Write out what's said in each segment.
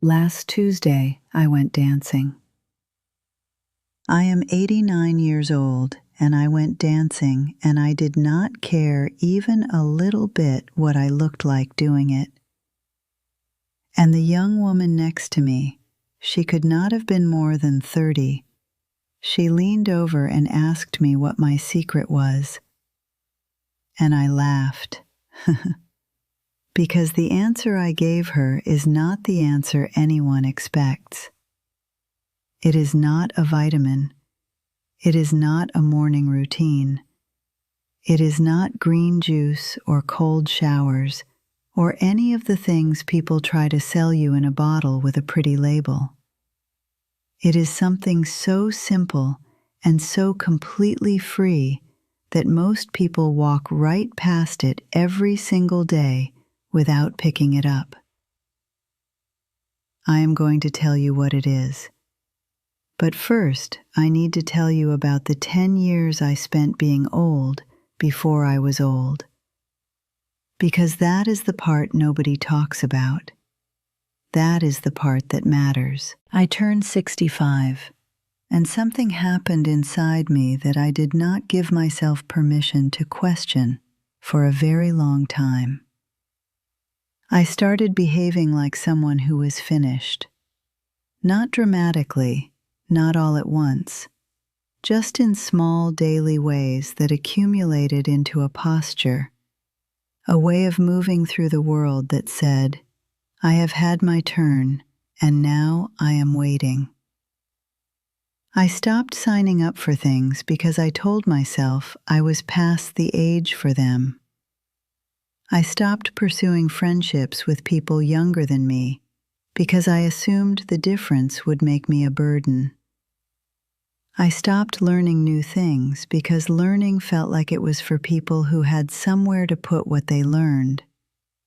Last Tuesday, I went dancing. I am 89 years old, and I went dancing, and I did not care even a little bit what I looked like doing it. And the young woman next to me, she could not have been more than 30. She leaned over and asked me what my secret was. And I laughed. Because the answer I gave her is not the answer anyone expects. It is not a vitamin. It is not a morning routine. It is not green juice or cold showers or any of the things people try to sell you in a bottle with a pretty label. It is something so simple and so completely free that most people walk right past it every single day without picking it up. I am going to tell you what it is. But first, I need to tell you about the 10 years I spent being old before I was old. Because that is the part nobody talks about. That is the part that matters. I turned 65, and something happened inside me that I did not give myself permission to question for a very long time. I started behaving like someone who was finished. Not dramatically, not all at once, just in small daily ways that accumulated into a posture, a way of moving through the world that said, I have had my turn, and now I am waiting. I stopped signing up for things because I told myself I was past the age for them. I stopped pursuing friendships with people younger than me because I assumed the difference would make me a burden. I stopped learning new things because learning felt like it was for people who had somewhere to put what they learned,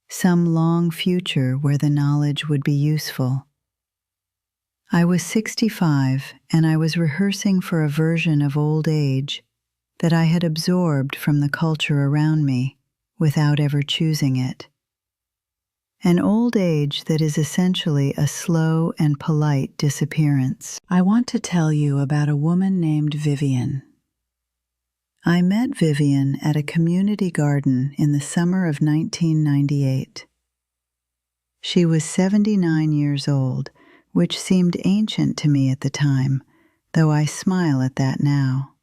some long future where the knowledge would be useful. I was 65, and I was rehearsing for a version of old age that I had absorbed from the culture around me without ever choosing it. An old age that is essentially a slow and polite disappearance. I want to tell you about a woman named Vivian. I met Vivian at a community garden in the summer of 1998. She was 79 years old, which seemed ancient to me at the time, though I smile at that now.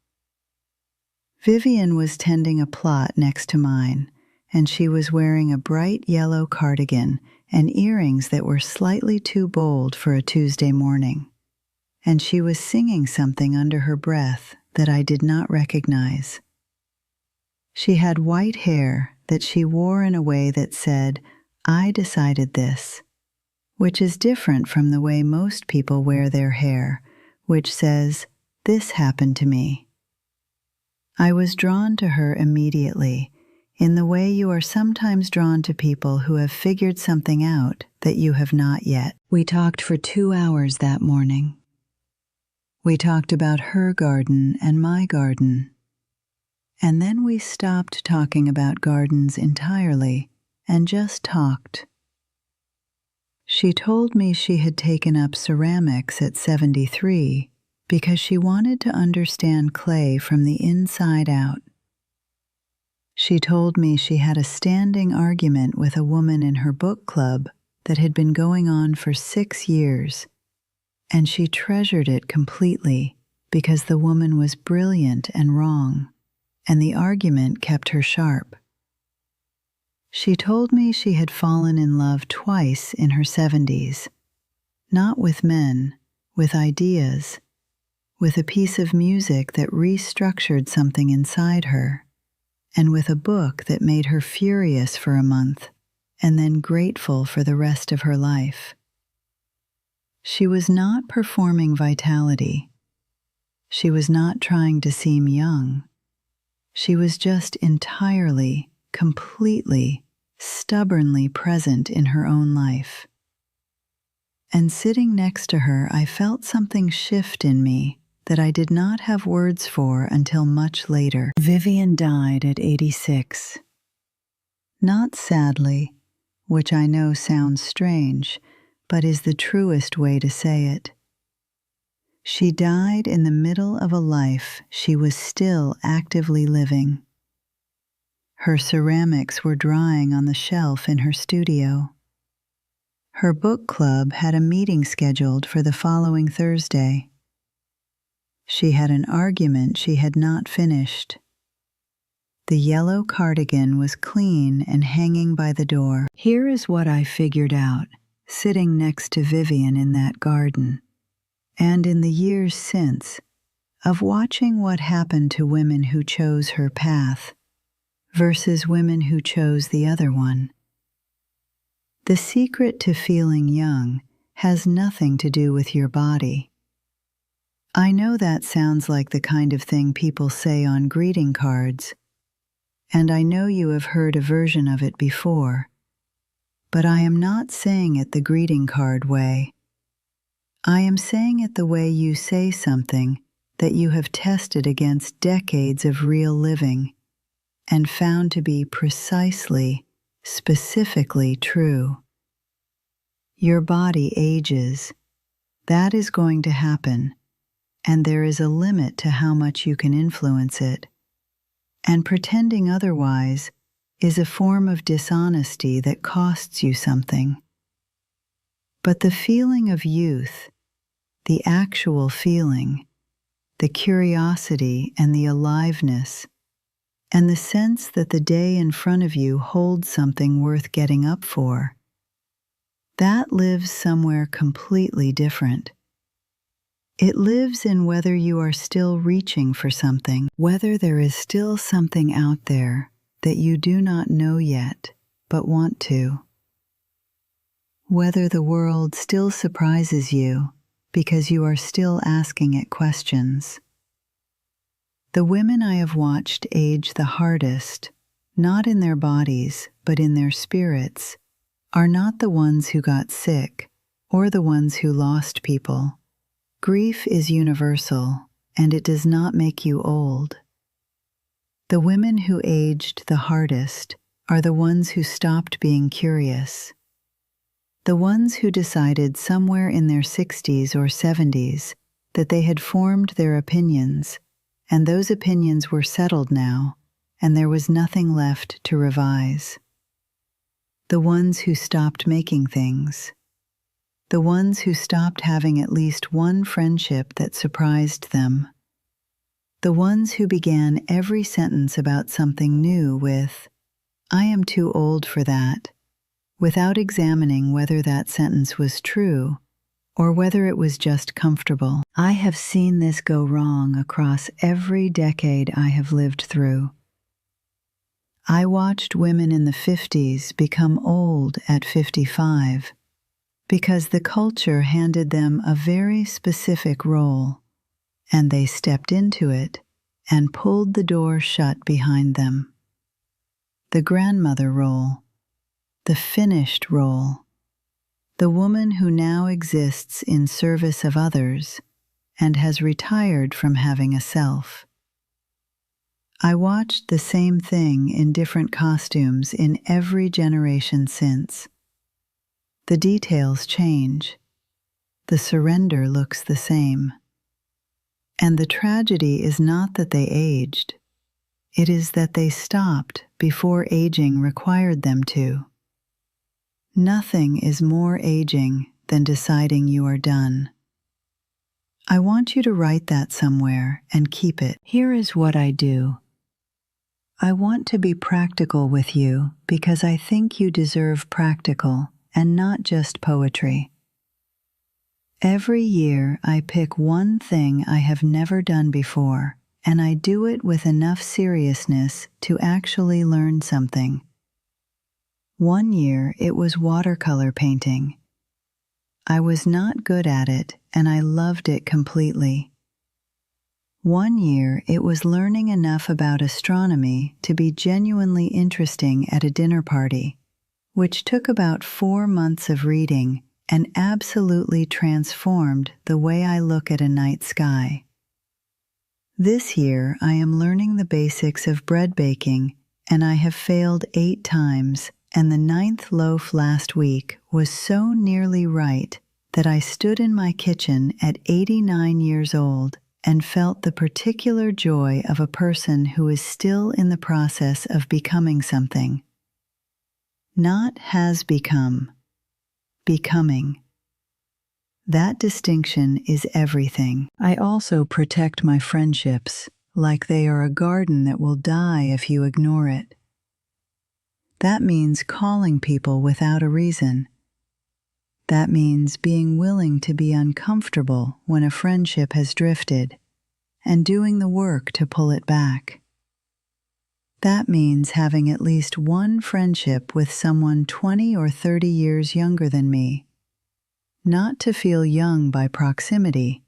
Vivian was tending a plot next to mine, and she was wearing a bright yellow cardigan and earrings that were slightly too bold for a Tuesday morning. And she was singing something under her breath that I did not recognize. She had white hair that she wore in a way that said, I decided this, which is different from the way most people wear their hair, which says, this happened to me. I was drawn to her immediately, in the way you are sometimes drawn to people who have figured something out that you have not yet. We talked for 2 hours that morning. We talked about her garden and my garden. And then we stopped talking about gardens entirely and just talked. She told me she had taken up ceramics at 73 because she wanted to understand clay from the inside out. She told me she had a standing argument with a woman in her book club that had been going on for 6 years, and she treasured it completely because the woman was brilliant and wrong, and the argument kept her sharp. She told me she had fallen in love twice in her 70s, not with men, with ideas, with a piece of music that restructured something inside her, and with a book that made her furious for a month and then grateful for the rest of her life. She was not performing vitality. She was not trying to seem young. She was just entirely, completely, stubbornly present in her own life. And sitting next to her, I felt something shift in me that I did not have words for until much later. Vivian died at 86. Not sadly, which I know sounds strange, but is the truest way to say it. She died in the middle of a life she was still actively living. Her ceramics were drying on the shelf in her studio. Her book club had a meeting scheduled for the following Thursday. She had an argument she had not finished. The yellow cardigan was clean and hanging by the door. Here is what I figured out, sitting next to Vivian in that garden, and in the years since, of watching what happened to women who chose her path versus women who chose the other one. The secret to feeling young has nothing to do with your body. I know that sounds like the kind of thing people say on greeting cards, and I know you have heard a version of it before, but I am not saying it the greeting card way. I am saying it the way you say something that you have tested against decades of real living and found to be precisely, specifically true. Your body ages. That is going to happen, and there is a limit to how much you can influence it. And pretending otherwise is a form of dishonesty that costs you something. But the feeling of youth, the actual feeling, the curiosity and the aliveness, and the sense that the day in front of you holds something worth getting up for, that lives somewhere completely different. It lives in whether you are still reaching for something, whether there is still something out there that you do not know yet but want to. Whether the world still surprises you because you are still asking it questions. The women I have watched age the hardest, not in their bodies but in their spirits, are not the ones who got sick or the ones who lost people. Grief is universal, and it does not make you old. The women who aged the hardest are the ones who stopped being curious. The ones who decided somewhere in their 60s or 70s that they had formed their opinions, and those opinions were settled now, and there was nothing left to revise. The ones who stopped making things. The ones who stopped having at least one friendship that surprised them. The ones who began every sentence about something new with, "I am too old for that," without examining whether that sentence was true or whether it was just comfortable. I have seen this go wrong across every decade I have lived through. I watched women in the 50s become old at 55. Because the culture handed them a very specific role, and they stepped into it and pulled the door shut behind them. The grandmother role, the finished role, the woman who now exists in service of others and has retired from having a self. I watched the same thing in different costumes in every generation since. The details change. The surrender looks the same. And the tragedy is not that they aged. It is that they stopped before aging required them to. Nothing is more aging than deciding you are done. I want you to write that somewhere and keep it. Here is what I do. I want to be practical with you because I think you deserve practical and not just poetry. Every year I pick one thing I have never done before, and I do it with enough seriousness to actually learn something. One year it was watercolor painting. I was not good at it, and I loved it completely. One year it was learning enough about astronomy to be genuinely interesting at a dinner party, which took about 4 months of reading and absolutely transformed the way I look at a night sky. This year I am learning the basics of bread baking, and I have failed 8 times and the ninth loaf last week was so nearly right that I stood in my kitchen at 89 years old and felt the particular joy of a person who is still in the process of becoming something. Not has become, becoming. That distinction is everything. I also protect my friendships like they are a garden that will die if you ignore it. That means calling people without a reason. That means being willing to be uncomfortable when a friendship has drifted and doing the work to pull it back. That means having at least one friendship with someone 20 or 30 years younger than me, not to feel young by proximity,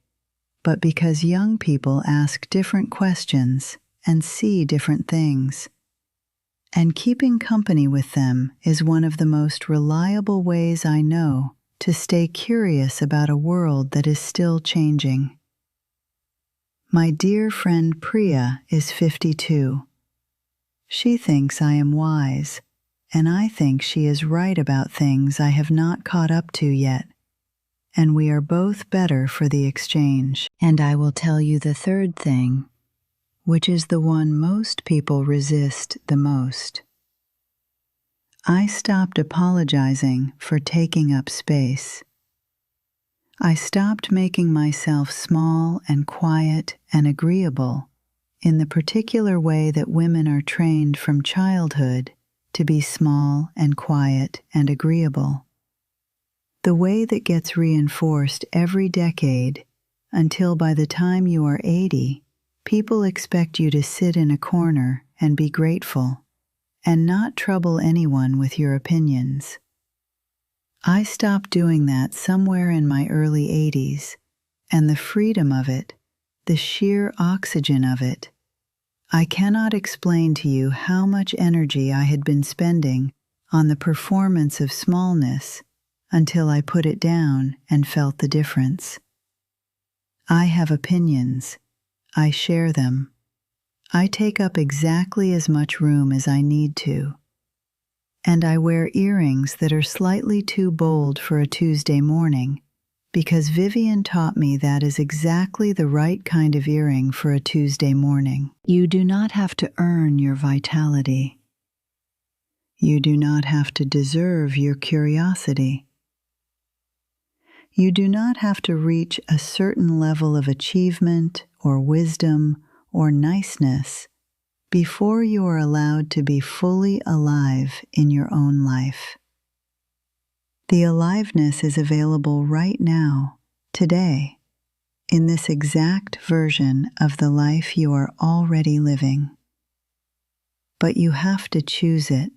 but because young people ask different questions and see different things. And keeping company with them is one of the most reliable ways I know to stay curious about a world that is still changing. My dear friend Priya is 52. She thinks I am wise, and I think she is right about things I have not caught up to yet, and we are both better for the exchange. And I will tell you the third thing, which is the one most people resist the most. I stopped apologizing for taking up space. I stopped making myself small and quiet and agreeable in the particular way that women are trained from childhood to be small and quiet and agreeable. The way that gets reinforced every decade until by the time you are 80, people expect you to sit in a corner and be grateful and not trouble anyone with your opinions. I stopped doing that somewhere in my early 80s, and the freedom of it, the sheer oxygen of it, I cannot explain to you how much energy I had been spending on the performance of smallness until I put it down and felt the difference. I have opinions. I share them. I take up exactly as much room as I need to. And I wear earrings that are slightly too bold for a Tuesday morning, because Vivian taught me that is exactly the right kind of earring for a Tuesday morning. You do not have to earn your vitality. You do not have to deserve your curiosity. You do not have to reach a certain level of achievement or wisdom or niceness before you are allowed to be fully alive in your own life. The aliveness is available right now, today, in this exact version of the life you are already living. But you have to choose it,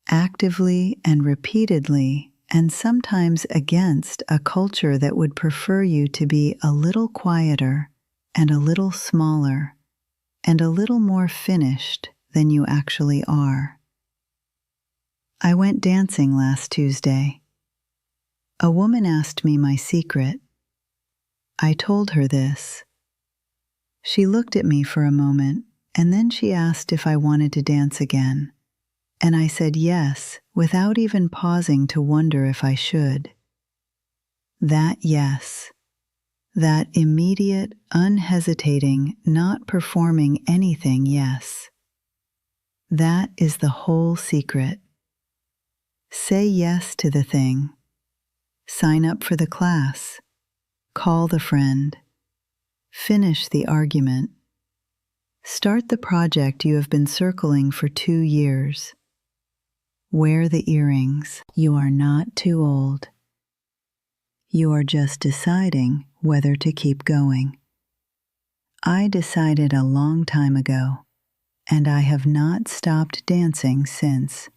actively and repeatedly, and sometimes against a culture that would prefer you to be a little quieter and a little smaller and a little more finished than you actually are. I went dancing last Tuesday. A woman asked me my secret. I told her this. She looked at me for a moment, and then she asked if I wanted to dance again. And I said yes, without even pausing to wonder if I should. That yes, that immediate, unhesitating, not performing anything yes. That is the whole secret. Say yes to the thing. Sign up for the class. Call the friend. Finish the argument. Start the project you have been circling for 2 years. Wear the earrings. You are not too old. You are just deciding whether to keep going. I decided a long time ago, and I have not stopped dancing since.